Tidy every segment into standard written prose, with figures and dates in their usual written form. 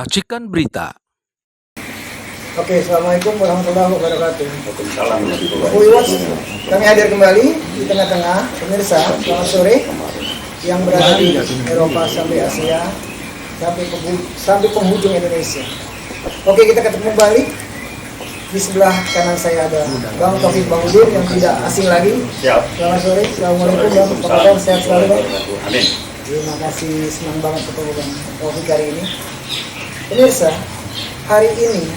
Racikan Berita. Oke, Assalamualaikum warahmatullahi wabarakatuh. Waalaikumsalam warahmatullahi Wiwats, kami hadir kembali di tengah-tengah pemirsa. Selamat sore yang berada di Eropa sampai Asia sampai penghujung Indonesia. Oke, kita ketemu kembali. Di sebelah kanan saya ada Bang Taufik Bangudin yang tidak asing lagi. Siap. Selamat sore. Assalamualaikum Bang. Apa kabar? Sehat selalu Bang. Amin. Terima kasih, senang banget ketemu Bang Taufik hari ini. Pemirsa, hari ini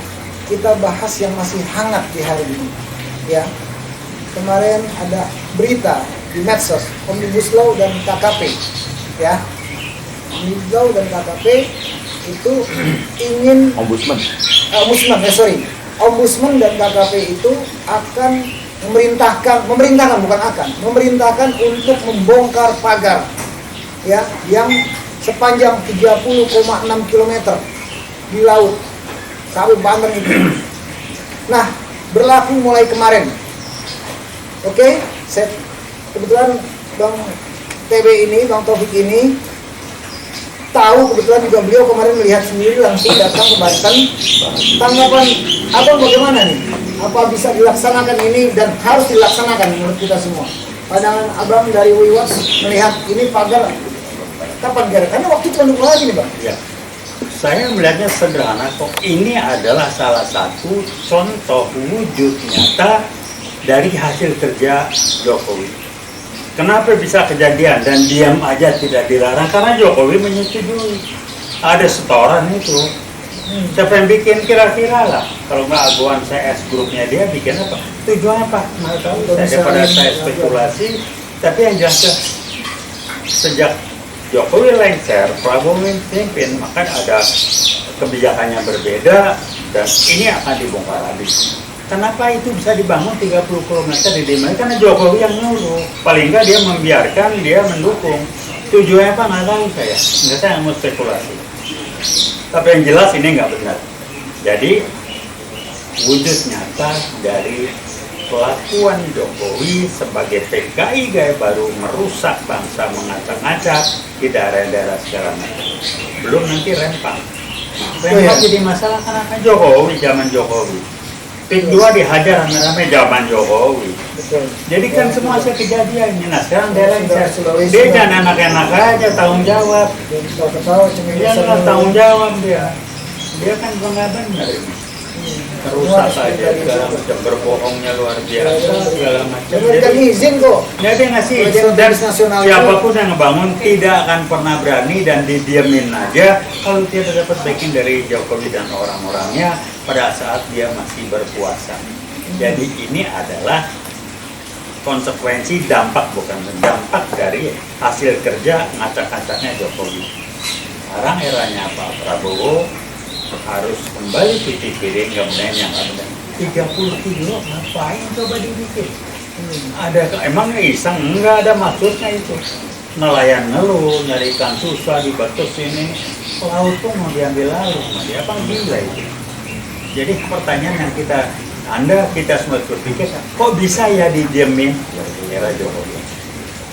kita bahas yang masih hangat di hari ini. Ya, kemarin ada berita di medsos Omnibus Law dan KKP. Ya, Omnibus Law dan KKP itu ingin Ombudsman dan KKP itu akan memerintahkan untuk membongkar pagar ya yang sepanjang 30,6 km di laut sampai Banten itu. Nah, berlaku mulai kemarin. Oke, kebetulan Bang TB ini, Bang Taufik ini tahu, kebetulan juga beliau kemarin melihat sendiri langsung datang ke Banten. Tanggapan Abang bagaimana nih? Apa bisa dilaksanakan ini dan harus dilaksanakan menurut kita semua? Pandangan Abang dari Wiwats melihat ini pagar kapan kira? Karena waktu itu untuk lagi nih Bang. Ya. Saya melihatnya sederhana kok. Ini adalah salah satu contoh wujud nyata dari hasil kerja Jokowi. Kenapa bisa kejadian dan diam aja tidak dilarang? Karena Jokowi menyetujui. Ada setoran itu. Siapa yang bikin kira-kira lah? Kalau nggak aguan CS grupnya dia bikin apa? Tujuannya apa? Nggak tahu. Daripada saya spekulasi. Tapi yang jelas sejak Jokowi lengser, Prabowo memimpin, maka ada kebijakannya berbeda dan ini akan dibongkar habis. Kenapa itu bisa dibangun 30 km di Dimai? Karena Jokowi yang nyuruh. Paling nggak dia membiarkan, dia mendukung. Tujuannya apa? Nggak tahu saya. Nggak, saya mau spekulasi. Tapi yang jelas ini nggak benar. Jadi wujud nyata dari kelakuan Jokowi sebagai PKI gaya baru merusak bangsa, mengacak-acak di daerah-daerah segala macam. Belum nanti rempang. Yang jadi masalah karena Jokowi, zaman Jokowi. Pik 2 dihajar rame-rame zaman Jokowi. Betul. Jadi kan semua kejadiannya. Nah sekarang dia lengser. Dia jangan enak-enak aja tanggung jawab. Dia nggak tanggung jawab dia. Dia kan nggak benar ini. Merusak saja segala macam, berbohongnya luar biasa segala macam. Jadi izin kok. Jadi ngasih izin dan siapapun yang ngebangun tidak akan pernah berani dan didiamin aja kalau tidak dapat backing dari Jokowi dan orang-orangnya pada saat dia masih berkuasa. Jadi ini adalah konsekuensi dampak, bukan dampak dari hasil kerja ngacak-ngacaknya Jokowi. Sekarang eranya Pak Prabowo harus kembali cuci piring, kemudian yang ada 30 kilo ngapain coba dibikin? Emang iseng? Enggak ada maksudnya itu. Nelayan ngeluh, nyari ikan susah di Batus ini, laut tuh mau diambil lalu, dia apa gila itu? Jadi pertanyaan yang kita semua berpikir, kok bisa ya didiemin? Era Jokowi.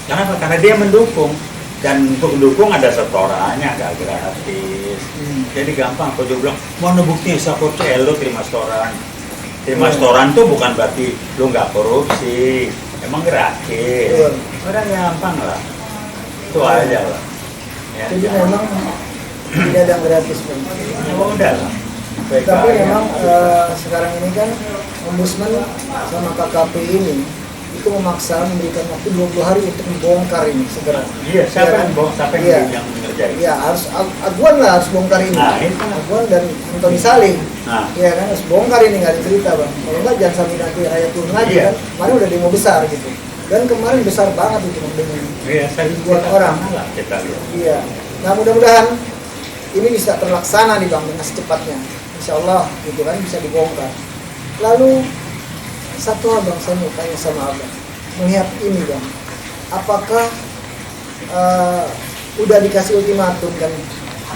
Kenapa? Karena dia mendukung. Dan untuk mendukung ada setorannya, agak gratis. Jadi gampang, kalau dia bilang, mana bukti support lo terima setoran. Terima setoran tuh bukan berarti lo nggak korupsi, emang gratis. Orang gampang lah, itu aja lah. Ya, jadi memang tidak ada gratis Bang. Ya udah lah. Tapi memang sekarang ini kan Ombudsman sama KKP ini itu memaksa memberikan waktu 20 hari untuk membongkar ini segera. Iya, siapa yang bongkar? Siapa yang mengerjain? Iya, harus Aguan lah harus bongkar ini. Nah, itu. Aguan dan Antoni Salim. Nah, iya kan harus bongkar ini, nggak ada cerita Bang. Kalau nggak jangan sampai nanti rakyat turun lagi kan. Kemarin udah demo besar gitu. Dan kemarin besar banget itu dengan ribuan orang. Kita lihat. Iya. Nah mudah-mudahan ini bisa terlaksana nih Bang dengan secepatnya. Insya Allah gitu kan bisa dibongkar. Lalu satu hal Bang, saya mau tanya sama Abang, melihat ini Bang, apakah udah dikasih ultimatum kan,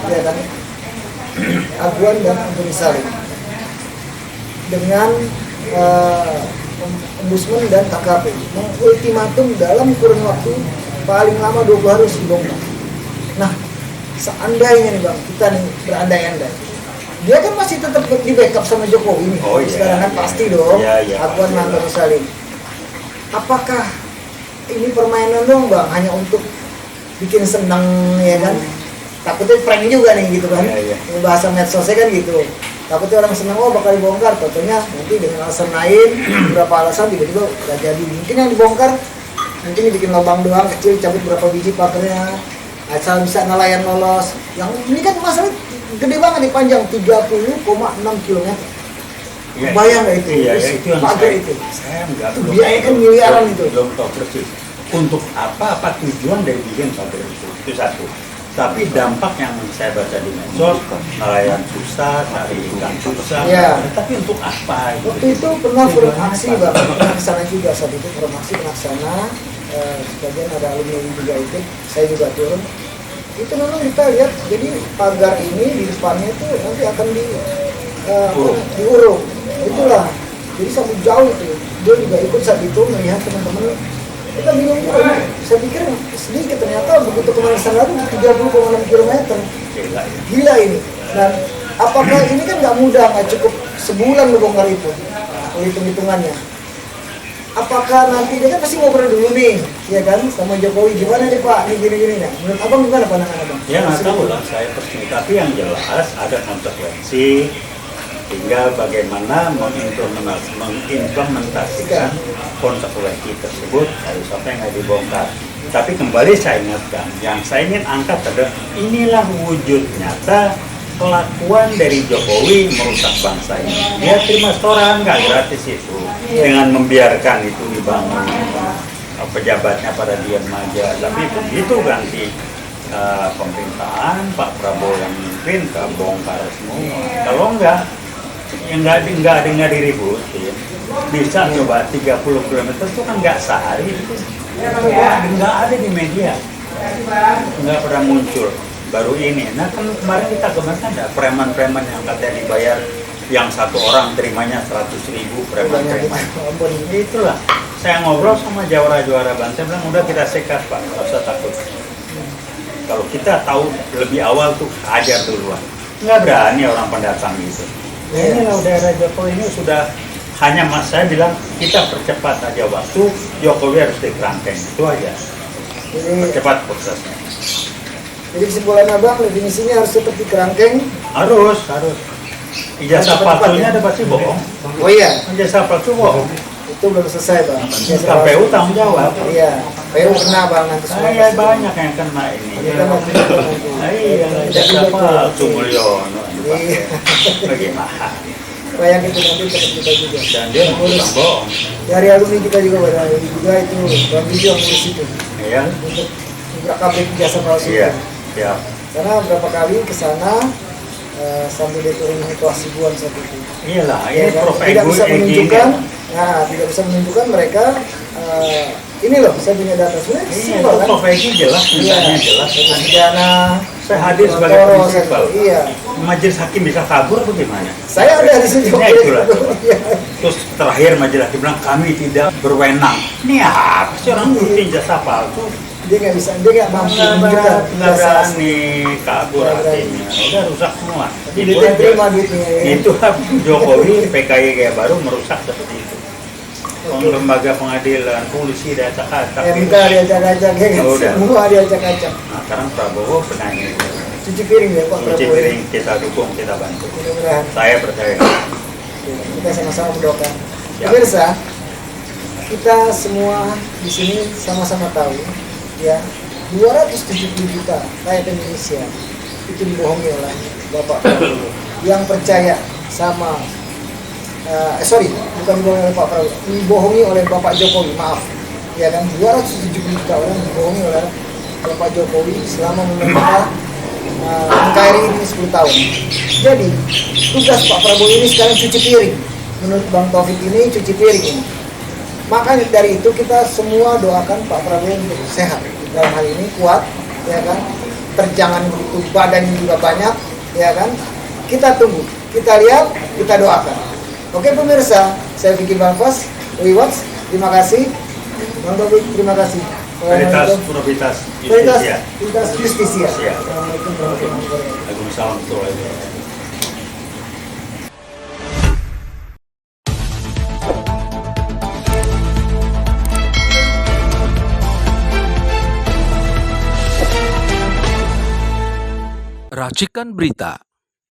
ya kan, Aguan dan Antoni Salim dengan Ombudsman dan KKP mengultimatum dalam kurun waktu paling lama 20 hari harus dibongkar. Nah, seandainya nih Bang, kita nih berandai-andai, dia kan masih tetap di backup sama Jokowi nih. Oh, iya, sekarang kan iya. pasti dong. Iya, iya, Akuan pasti. Mantan Salim. Apakah ini permainan dong bang? Hanya untuk bikin senang ya kan? Takutnya prank juga nih gitu kan? Iya, iya. Ini bahasa medsosnya kan gitu. Takutnya orang senang, oh bakal dibongkar. Tentunya nanti dengan alasan lain, beberapa alasan tiba-tiba nggak jadi. Mungkin yang dibongkar, mungkin dibikin lubang doang kecil, cabut berapa biji pakernya, asal bisa nelayan lolos. Yang ini kan masalah gede banget nih, panjang 30,6 km. Iya, Bayang nggak itu? Iya, ya, itu yang Pagar itu. saya nggak Itu biaya kan miliaran itu. Belum tahu persis. Untuk apa tujuan dari bikin pagar itu satu. Tapi dampak yang saya baca di medsos, nelayan susah, cari ikan susah. Iya. Tapi untuk apa? Waktu itu pernah forum aksi bang, pernah kesana juga saat itu forum aksi pernah kesana. Sebagian ada alumni juga ikut, saya juga turun. Itu memang kita lihat, jadi pagar ini di depannya itu nanti akan diuruk. Itulah, jadi sampai jauh itu. Dia juga ikut saat itu melihat teman-teman. Kita bingung juga, saya pikir sedikit, ternyata begitu kemarin sana itu 30,6 km. Gila, ya. Gila ini. Dan apakah ini kan nggak mudah, nggak cukup sebulan ngebongkar itu, hitung-hitungannya. Apakah nanti dia kan pasti ngobrol dulu nih, ya kan, sama Jokowi, gimana nih Pak, ini gini-gini nih. Menurut abang gimana pandangan abang? Ya nggak tahu lah saya pasti. Tapi yang jelas ada konsekuensi. Tinggal bagaimana mengimplementasikan konsekuensi tersebut harus apa yang nggak dibongkar. Tapi kembali saya ingatkan, yang saya ingin angkat adalah inilah wujud nyata kelakuan dari Jokowi merusak bangsa ini. Dia terima setoran nggak gratis itu dengan membiarkan itu dibangun pejabatnya pada diam aja. Tapi begitu ganti pemerintahan Pak Prabowo yang memimpin kebongkar semua. Kalau enggak nggak diributin, bisa coba 30 km itu kan nggak sehari, nggak ada di media, nggak pernah muncul. Baru ini, nah kan kemarin kita kemarin ada preman-preman yang katanya dibayar, yang satu orang terimanya 100.000 preman-preman. Itulah, saya ngobrol sama juara Banten, bilang udah kita sekat Pak, nggak usah takut. Kalau kita tahu lebih awal tuh ajar duluan, nggak berani orang pendatang gitu. Ini loh daerah Jokowi ini sudah hanya saya bilang kita percepat aja waktu, Jokowi harus dikerangkeng, itu aja. Jadi, Percepat prosesnya. jadi kesimpulan abang, definisinya harus tetap di kerangkeng. Harus. Ijazah Cepat-cepat palsunya ya? ada pasti bohong. Oh iya, Ijazah palsu bohong. itu belum selesai bang. KPU tanggung jawab. Iya, PU kena bang nanti semua. Saya banyak yang kena ini. Kita nanti nanti. Iya, ijazah palsu Mulyono. Iya. Bagaimana? Bayang itu nanti tetap kita juga. Dan dia bilang bohong. Dari alumni kita juga pada juga itu bang Bijo yang ngurus itu Iya. untuk pabrik jasa palsu. Iya. Ya. Karena berapa kali ke sana sambil dia turun situasi buan saat itu. Iyalah, Ya, ini kan? prof Tidak ego bisa ini. menunjukkan, tidak bisa menunjukkan mereka ini loh, saya punya data sebenarnya Iya, simpel kan. prof ego jelas, mintanya jelas. Pidana, Saya hadir sebagai Toro, prinsipal. iya. Majelis hakim bisa kabur bagaimana? Saya ada di situ. Ya itulah. Iya. Terus terakhir majelis hakim bilang kami tidak berwenang. Ini apa sih orang bikin jasa palsu? Dia nggak bisa, dia nggak mampu menunjukkan Nggak jasa asli. berani kabur Nggak berani. hakimnya. Udah rusak semua. Tapi dia yang terima duitnya. Ya. Itu Jokowi PKI kayak baru merusak seperti itu. Lembaga pengadilan, polisi dan acak-acak. MK diacak-acak, ya kan? Udah. Semua diacak-acak. Nah, sekarang Prabowo penanya Cuci piring ya Pak cuci Prabowo. piring, kita dukung, kita bantu. Mudah-mudahan Saya percaya. kita sama-sama mendoakan. Ya. Pemirsa, kita semua di sini sama-sama tahu ya 270 juta rakyat Indonesia itu dibohongi oleh Bapak Prabowo yang percaya sama bukan dibohongi oleh Pak Prabowo, dibohongi oleh Bapak Jokowi, maaf ya kan, 270 juta orang dibohongi oleh Bapak Jokowi selama memerintah NKRI ini 10 tahun. Jadi tugas Pak Prabowo ini sekarang cuci piring. Menurut Bang Taufik ini cuci piring ini. Maka dari itu kita semua doakan Pak Prabowo untuk sehat dalam hal ini, kuat, ya kan. Terjangan begitu, badannya juga banyak, ya kan. Kita tunggu, kita lihat, kita doakan. Oke pemirsa, saya Vicky Bangkos, Wiwats, terima kasih. Bang Taufik, terima kasih. Prioritas justisia. Justisia. Ya. Assalamualaikum warahmatullahi wabarakatuh. Waalaikumsalam warahmatullahi wabarakatuh. Racikan Berita